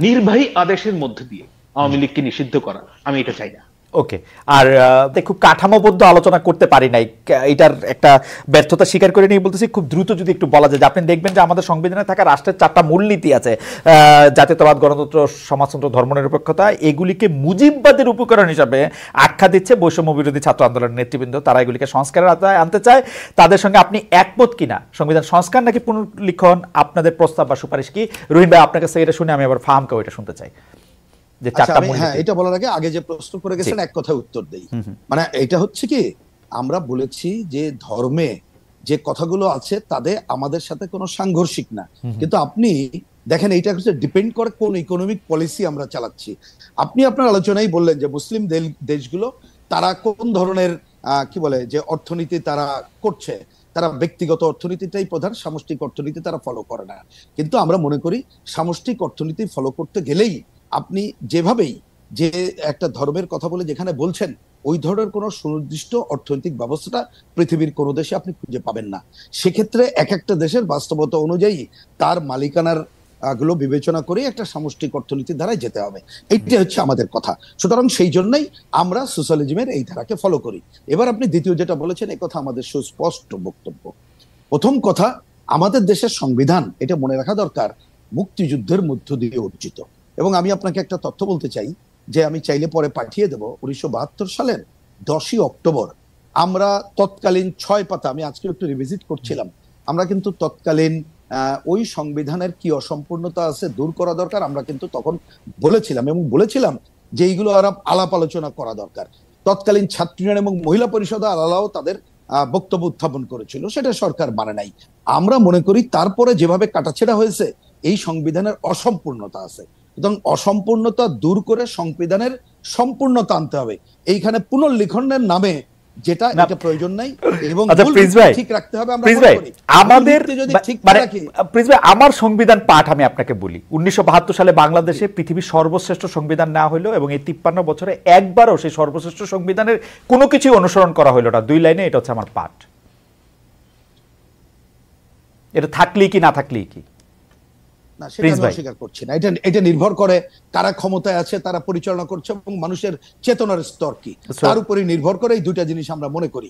নির্বাহী আদেশের মধ্যে দিয়ে আওয়ামী লীগকে নিষিদ্ধ করা, আমি এটা চাই না। ওকে, আর খুব কাঠামোবদ্ধ আলোচনা করতে পারি নাই, এটার একটা ব্যর্থতা স্বীকার করে নিয়ে বলতেছি খুব দ্রুত যদি একটু বলা যায় যে আপনি দেখবেন যে আমাদের সংবিধানে থাকা রাষ্ট্রের 4টা মূলনীতি আছে, জাতীয়তাবাদ, গণতন্ত্র, সমাজতন্ত্র, ধর্মনিরপেক্ষতা, এগুলিকে মুজিববাদের উপকরণ হিসাবে আখ্যা দিচ্ছে বৈষম্য বিরোধী ছাত্র আন্দোলনের নেতৃবৃন্দ। তারা এগুলিকে সংস্কারের আওতায় আনতে চায়। তাদের সঙ্গে আপনি একমত কিনা? সংবিধান সংস্কার নাকি পুনর্লিখন? আপনাদের প্রস্তাব বা সুপারিশ কি? রহিম ভাই, আপনার কাছে এটা শুনে আমি আবার ফাহামকেও এটা শুনতে চাই। হ্যাঁ, এটা বলার আগে যে প্রশ্ন করে গেছেন এক কথায় উত্তর দেই। মানে এটা হচ্ছে কি, আমরা বলেছি যে ধর্মে যে কথাগুলো আছে তাদের আমাদের সাথে কোনো সাংঘর্ষিক না, কিন্তু আপনি দেখেন এইটা হচ্ছে ডিপেন্ড করে কোন ইকোনমিক পলিসি আমরা চালাচ্ছি। আপনি আপনার আলোচনায় বললেন যে মুসলিম দেশগুলো তারা কোন ধরনের কি বলে যে অর্থনীতি তারা করছে, তারা ব্যক্তিগত অর্থনীতিটাই প্রধান, সামষ্টিক অর্থনীতি তারা ফলো করে না। কিন্তু আমরা মনে করি সামষ্টিক অর্থনীতি ফলো করতে গেলেই আপনি যেভাবেই যে একটা ধর্মের কথা বলে যেখানে বলছেন ওই ধরনের কোনো সুনির্দিষ্ট অর্থনৈতিক ব্যবস্থাটা পৃথিবীর কোনো দেশে আপনি খুঁজে পাবেন না। সেক্ষেত্রে এক একটা দেশের বাস্তবতা অনুযায়ী তার মালিকানার গুলো বিবেচনা করে একটা সামষ্টিক অর্থনীতির ধারায় যেতে হবে, এইটাই হচ্ছে আমাদের কথা। সুতরাং সেই জন্যই আমরা সোশ্যালিজমের এই ধারাকে ফলো করি। এবার আপনি দ্বিতীয় যেটা বলেছেন, এই কথা আমাদের সুস্পষ্ট বক্তব্য। প্রথম কথা, আমাদের দেশের সংবিধান, এটা মনে রাখা দরকার, মুক্তিযুদ্ধের মধ্য দিয়ে অর্জিত। এবং আমি আপনাকে একটা তথ্য বলতে চাই যে আমি চাইলে পরে পাঠিয়ে দেব, 1972 সালের 10ই অক্টোবর আমরা তৎকালীন 6 পাতা, আমি আজকে একটু রিভিজিট করছিলাম, আমরা কিন্তু তৎকালীন ওই সংবিধানের কি অসম্পূর্ণতা আছে দূর করা দরকার আমরা কিন্তু তখন বলেছিলাম, এবং বলেছিলাম যে এইগুলো আলাপ আলোচনা করা দরকার। তৎকালীন ছাত্র ইউনিয়ন এবং মহিলা পরিষদ আলাদাও তাদের বক্তব্য উত্থাপন করেছিল, সেটা সরকার মানে নাই। আমরা মনে করি তারপরে যেভাবে কাটাছেড়া হয়েছে এই সংবিধানের অসম্পূর্ণতা আছে, এবং অসম্পূর্ণতা দূর করে সংবিধানের সম্পূর্ণতা আনতে হবে। এইখানে পুনর্লিখনের নামে যেটা এটা প্রয়োজন নাই, এবং ঠিক রাখতে হবে। আমরা আমাদের আমার সংবিধান পাঠ আমি আপনাকে বলি, 1972 সালে বাংলাদেশে পৃথিবীর সর্বশ্রেষ্ঠ সংবিধান নেওয়া হলো, এবং এই 53 বছরে একবারও সেই সর্বশ্রেষ্ঠ সংবিধানের কোনো কিছুই অনুসরণ করা হলো না। 2 লাইনে এটা হচ্ছে আমার পাঠ। এটা থাকলেই কি না থাকলেই কি না, সেটা আমি অস্বীকার করছি না। এটা নির্ভর করে কারা ক্ষমতায় আছে, তারা পরিচালনা করছে, এবং মানুষের চেতনার স্তর কি, তার উপরে নির্ভর করে এই দুইটা জিনিস আমরা মনে করি।